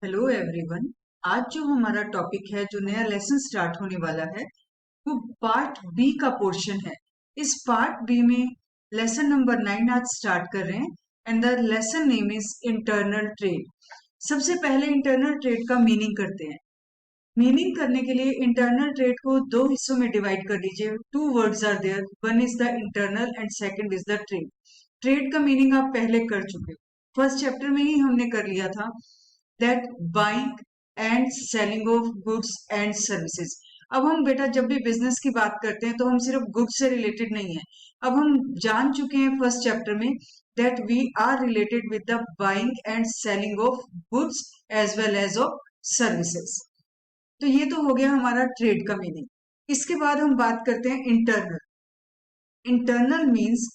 Hello everyone. आज जो हमारा टॉपिक है, जो नया लेसन स्टार्ट होने वाला है, वो पार्ट बी का पोर्शन है। इस पार्ट बी में लेसन नंबर 9 आज स्टार्ट कर रहे हैं and the lesson name is internal trade. सबसे पहले इंटरनल ट्रेड का मीनिंग करते हैं। मीनिंग करने के लिए इंटरनल ट्रेड को दो हिस्सों में डिवाइड कर दीजिए। Two words are there, one is the internal and second is the trade. Trade का मीनिंग आप पहले कर चुके हो, फर्स्ट चैप्टर में ही हमने कर लिया था, that buying and selling of goods and services. अब हम बेटा जब भी बिजनेस की बात करते हैं तो हम सिर्फ गुड्स से रिलेटेड नहीं है। अब हम जान चुके हैं फर्स्ट चैप्टर में that we are related with the buying and selling of goods as well as of services. तो ये तो हो गया हमारा ट्रेड का मीनिंग। इसके बाद हम बात करते हैं internal. Internal means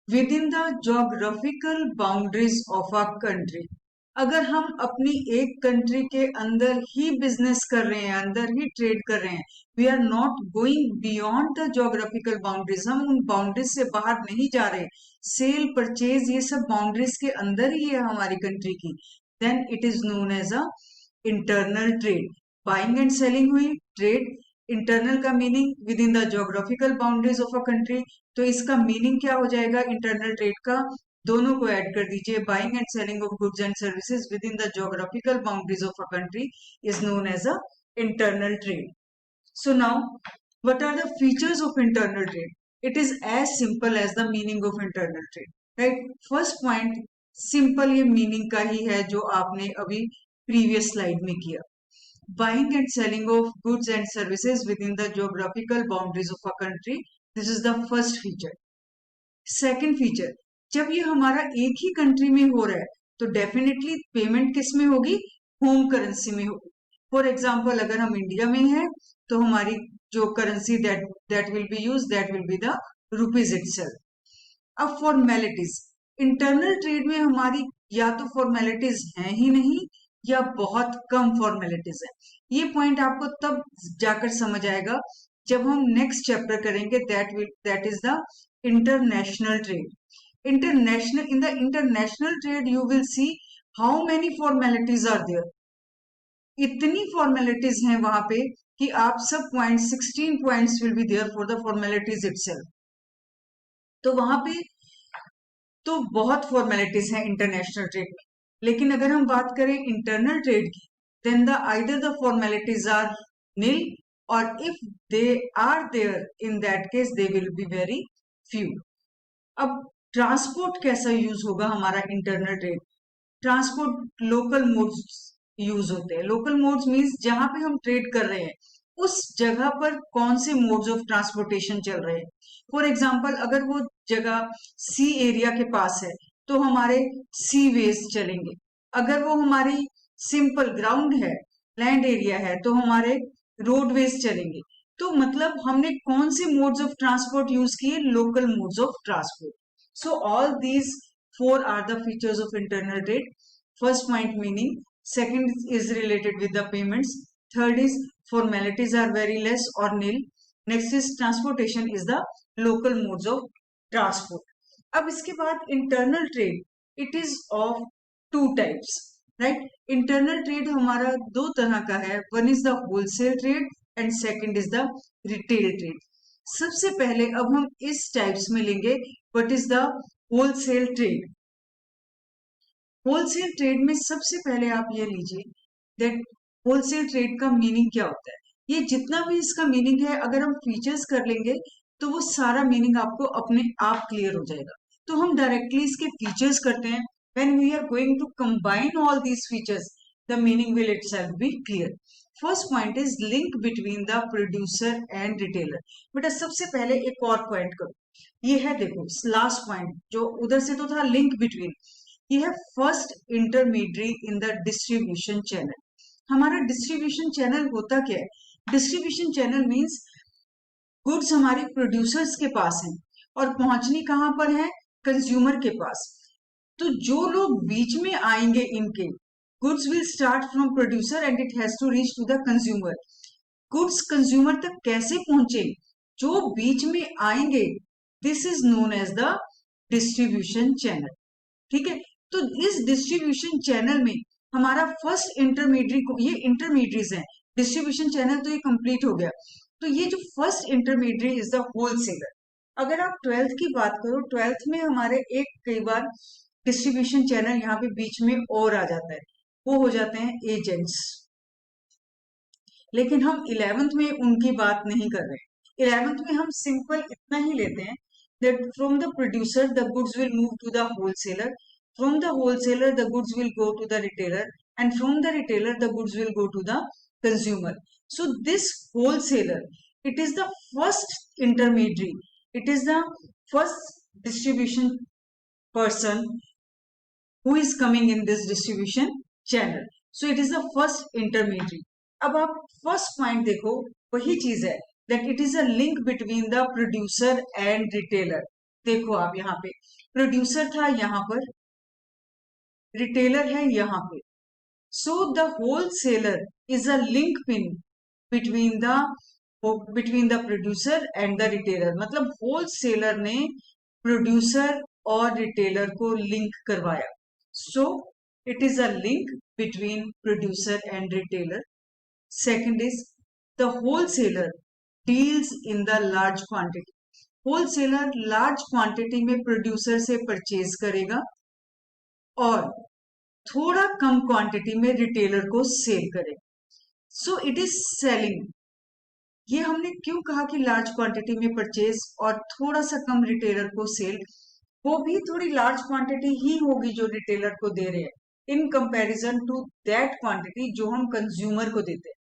with in the geographical boundaries of a country. अगर हम अपनी एक कंट्री के अंदर ही बिजनेस कर रहे हैं, अंदर ही ट्रेड कर रहे हैं, we are not going beyond the geographical boundaries, हम उन बाउंड्रीज से बाहर नहीं जा रहे, सेल परचेज ये सब बाउंड्रीज के अंदर ही है हमारी कंट्री की, then it is known as a internal trade. Buying and selling हुई ट्रेड। इंटरनल का meaning within the geographical boundaries of a country. तो इसका मीनिंग क्या हो जाएगा इंटरनल ट्रेड का? दोनों को ऐड कर दीजिए। Buying and selling of goods and services within the geographical boundaries of a country is known as a internal trade. So now, what are the features of internal trade? It is as simple as the meaning of internal trade, right? First point, simple ये meaning का ही है जो आपने अभी previous slide में किया। Buying and selling of goods and services within the geographical boundaries of a country. This is the first feature. Second feature, जब ये हमारा एक ही कंट्री में हो रहा है तो डेफिनेटली पेमेंट किस में होगी? होम करेंसी में होगी। फॉर एग्जाम्पल अगर हम इंडिया में हैं तो हमारी जो currency that that will be use, that will be the rupees itself. अब फॉर्मेलिटीज, इंटरनल ट्रेड में हमारी या तो फॉर्मेलिटीज हैं ही नहीं या बहुत कम फॉर्मेलिटीज है। ये पॉइंट आपको तब जाकर समझ आएगा जब हम नेक्स्ट चैप्टर करेंगे, that is the international trade. In the international trade you will see how many formalities are there. इतनी formalities हैं वहां पे कि आप सब point 16 points will be there for the formalities itself. तो वहां पे तो बहुत फॉर्मेलिटीज हैं इंटरनेशनल ट्रेड में। लेकिन अगर हम बात करें इंटरनल ट्रेड की, then the either the formalities are nil, और if they are there in that case they will be very few. अब ट्रांसपोर्ट कैसा यूज होगा हमारा internal trade? Transport local modes use होते हैं। लोकल मोड्स मींस जहां पे हम ट्रेड कर रहे हैं उस जगह पर कौन से मोड्स ऑफ ट्रांसपोर्टेशन चल रहे हैं। फॉर एग्जांपल अगर वो जगह सी एरिया के पास है तो हमारे सी वेज चलेंगे। अगर वो हमारी सिंपल ग्राउंड है, लैंड एरिया है, तो हमारे रोडवेज चलेंगे। तो मतलब हमने कौन से मोड्स ऑफ ट्रांसपोर्ट यूज किए? Local modes of transport. So all these four are the features of internal trade. First point meaning, second is related with the payments, third is formalities are very less or nil, next is transportation is the local modes of transport. अब इसके बाद internal trade, it is of two types, right? Internal trade हमारा दो तरह का है, one is the wholesale trade and second is the retail trade. सबसे पहले अब हम इस टाइप्स में लेंगे what is the wholesale trade. Wholesale trade में सबसे पहले आप ये लीजिए दैट होलसेल ट्रेड का मीनिंग क्या होता है। ये जितना भी इसका मीनिंग है अगर हम फीचर्स कर लेंगे तो वो सारा मीनिंग आपको अपने आप क्लियर हो जाएगा। तो हम डायरेक्टली इसके फीचर्स करते हैं। When we are going to combine all these features the meaning will itself be clear. First point is link between the producer and retailer. बेटा सबसे पहले एक और पॉइंट करो, ये है देखो लास्ट पॉइंट जो उधर से तो था लिंक बिटवीन, ये है first intermediary in the distribution channel. हमारा डिस्ट्रीब्यूशन चैनल होता क्या है? डिस्ट्रीब्यूशन चैनल मींस गुड्स हमारी प्रोड्यूसर्स के पास हैं और पहुंचनी कहां पर है? कंज्यूमर के पास। तो जो लोग बीच में आएंगे इनके, goods will start from producer and it has to reach to the consumer. Goods consumer तक कैसे पहुंचे? जो बीच में आएंगे, this is known as the distribution channel. ठीक है, तो इस डिस्ट्रीब्यूशन चैनल में हमारा फर्स्ट इंटरमीडियरी को, ये इंटरमीडियरीज हैं, डिस्ट्रीब्यूशन चैनल तो ये कंप्लीट हो गया। तो ये जो first intermediary is the wholesaler. अगर आप ट्वेल्थ की बात करो, ट्वेल्थ में हमारे एक कई बार डिस्ट्रीब्यूशन चैनल यहाँ पे बीच में और आ जाता है, वो हो जाते हैं एजेंट्स। लेकिन हम इलेवेंथ में उनकी बात नहीं कर रहे। इलेवेंथ में हम सिंपल इतना ही लेते हैं that from the producer the goods will move to the wholesaler, from the wholesaler the goods will go to the retailer, and from the retailer the goods will go to the consumer. So this wholesaler, it is the first intermediary, it is the first distribution person who is coming in this distribution channel. So it is the first intermediary. अब आप first point देखो, वही चीज है that it is a link between the producer and retailer. देखो आप यहाँ पे प्रोड्यूसर था, यहाँ पर रिटेलर है यहाँ पे। So the wholesaler is a link pin between the producer and the retailer. मतलब wholesaler ने प्रोड्यूसर और रिटेलर को लिंक करवाया। So it is a link between producer and retailer. Second is the wholesaler deals in the large quantity. Wholesaler large quantity में producer से purchase करेगा और थोड़ा कम क्वांटिटी में रिटेलर को सेल करेगा। So it is selling. ये हमने क्यों कहा कि लार्ज क्वांटिटी में परचेज और थोड़ा सा कम रिटेलर को सेल? वो भी थोड़ी लार्ज क्वांटिटी ही होगी जो रिटेलर को दे रहे हैं in comparison to that quantity जो हम कंज्यूमर को देते हैं।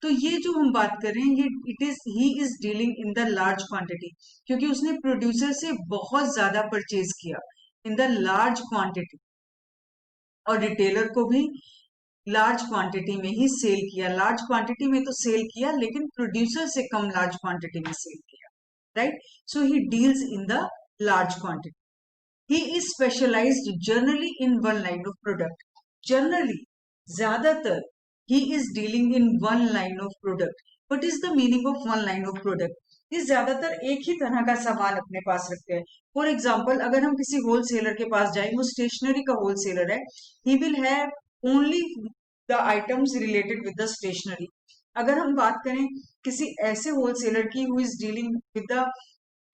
तो ये जो हम बात कर रहे हैं, ये he is dealing in the large quantity, क्योंकि उसने प्रोड्यूसर से बहुत ज्यादा परचेज किया इन द लार्ज क्वांटिटी, और रिटेलर को भी लार्ज क्वांटिटी में ही सेल किया। लार्ज क्वांटिटी में तो सेल किया, लेकिन प्रोड्यूसर से कम लार्ज क्वांटिटी में सेल किया, right? So he deals in the large quantity. He is specialised generally in one line of product. Generally, ज्यादातर, he is dealing in one line of product. What is the meaning of one line of product? ये ज्यादातर एक ही तरह का सामान अपने पास रखते हैं। फॉर एग्जाम्पल, अगर हम किसी होलसेलर के पास जाए, वो स्टेशनरी का होलसेलर है, he will have only the items related with the stationery. अगर हम बात करें किसी ऐसे होलसेलर की who is dealing with the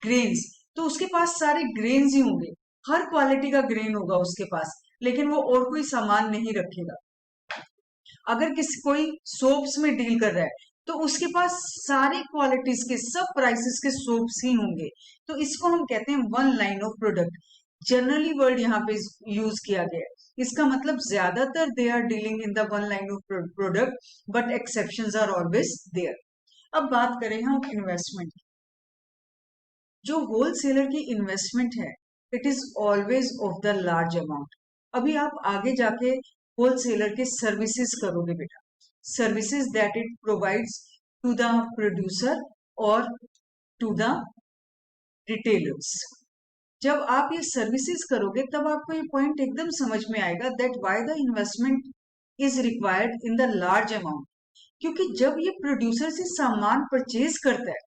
grains, तो उसके पास सारे ग्रेन्स ही होंगे, हर क्वालिटी का ग्रेन होगा उसके पास, लेकिन वो और कोई सामान नहीं रखेगा। अगर कोई सोप्स में डील कर रहा है, तो उसके पास सारी क्वालिटीज के, सब प्राइसेस के सोप्स ही होंगे। तो इसको हम कहते हैं one line of product. Generally word यहाँ पे यूज किया गया है। इसका मतलब ज्यादातर they are dealing in the one line of product, but exceptions are always there. अब बात करें हम इन्वेस्टमेंट की। जो होलसेलर की इन्वेस्टमेंट है, it is always of the large amount. अभी आप आगे जाके होलसेलर के सर्विसेज करोगे बेटा, services that it provides to the producer और टू द रिटेलर्स। जब आप ये सर्विसेज करोगे, तब आपको ये पॉइंट एकदम समझ में आएगा that why the investment is required in the large amount. क्योंकि जब ये प्रोड्यूसर से सामान परचेज करता है,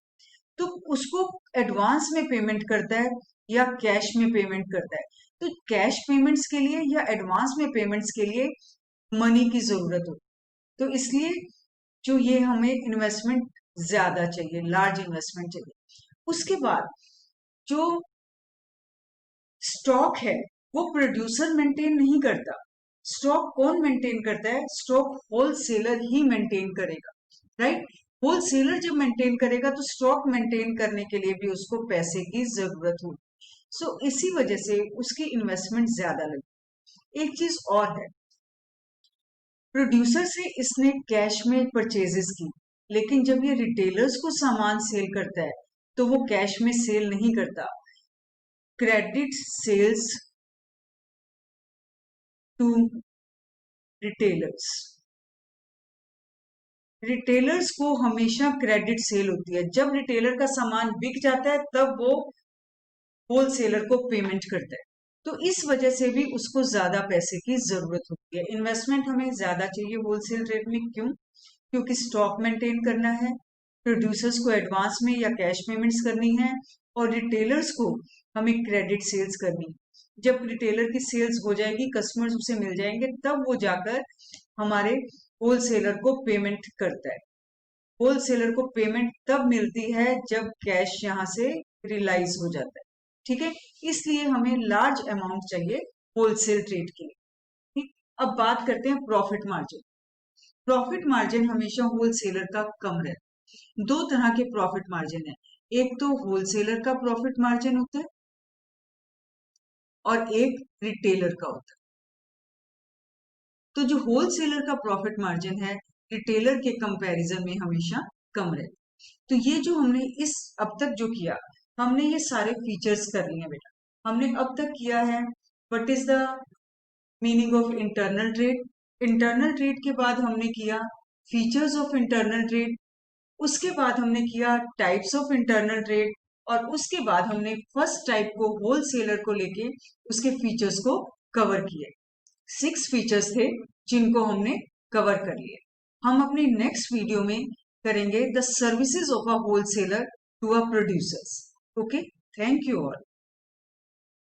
तो उसको एडवांस में पेमेंट करता है या कैश में पेमेंट करता है। तो कैश पेमेंट्स के लिए या एडवांस में पेमेंट्स के लिए मनी की जरूरत हो, तो इसलिए जो ये हमें इन्वेस्टमेंट ज्यादा चाहिए, लार्ज इन्वेस्टमेंट चाहिए। उसके बाद जो स्टॉक है, वो प्रोड्यूसर मेंटेन नहीं करता। स्टॉक कौन मेंटेन करता है? स्टॉक होलसेलर ही मेंटेन करेगा, राइट? होलसेलर जब मेंटेन करेगा, तो स्टॉक मेंटेन करने के लिए भी उसको पैसे की जरूरत होगी। सो इसी वजह से उसकी इन्वेस्टमेंट ज्यादा लगी। एक चीज और है, प्रोड्यूसर से इसने कैश में परचेजेस की, लेकिन जब ये रिटेलर्स को सामान सेल करता है, तो वो कैश में सेल नहीं करता। Credit sales to retailers. Retailers को हमेशा क्रेडिट सेल होती है। जब रिटेलर का सामान बिक जाता है, तब वो होलसेलर को पेमेंट करता है। तो इस वजह से भी उसको ज्यादा पैसे की जरूरत होती है। इन्वेस्टमेंट हमें ज्यादा चाहिए होलसेल रेट में। क्यों? क्योंकि स्टॉक मेंटेन करना है, प्रोड्यूसर्स को एडवांस में या कैश पेमेंट्स करनी है, और रिटेलर्स को हमें क्रेडिट सेल्स करनी है। जब रिटेलर की सेल्स हो जाएगी, कस्टमर्स उसे मिल जाएंगे, तब वो जाकर हमारे होलसेलर को पेमेंट करता है। होलसेलर को पेमेंट तब मिलती है जब कैश यहाँ से रियलाइज हो जाता है। ठीक है, इसलिए हमें लार्ज अमाउंट चाहिए होलसेल ट्रेड के लिए। ठीक, अब बात करते हैं प्रॉफिट मार्जिन। प्रॉफिट मार्जिन हमेशा होलसेलर का कम रहता है। दो तरह के प्रॉफिट मार्जिन है, एक तो होलसेलर का प्रॉफिट मार्जिन होता है और एक रिटेलर का होता है। तो जो होलसेलर का प्रॉफिट मार्जिन है रिटेलर के कंपैरिजन में हमेशा कम रहता है। तो ये जो हमने इस अब तक जो किया, हमने ये सारे फीचर्स कर लिए हैं बेटा। हमने अब तक किया है what is the meaning of internal trade. Internal trade के बाद हमने किया फीचर्स ऑफ इंटरनल ट्रेड। उसके बाद हमने किया टाइप्स ऑफ इंटरनल ट्रेड। और उसके बाद हमने फर्स्ट टाइप को होलसेलर को लेके उसके फीचर्स को कवर किए। 6 फीचर्स थे जिनको हमने कवर कर लिए। हम अपनी नेक्स्ट वीडियो में करेंगे the services of a wholesaler to a producers. Okay, thank you all.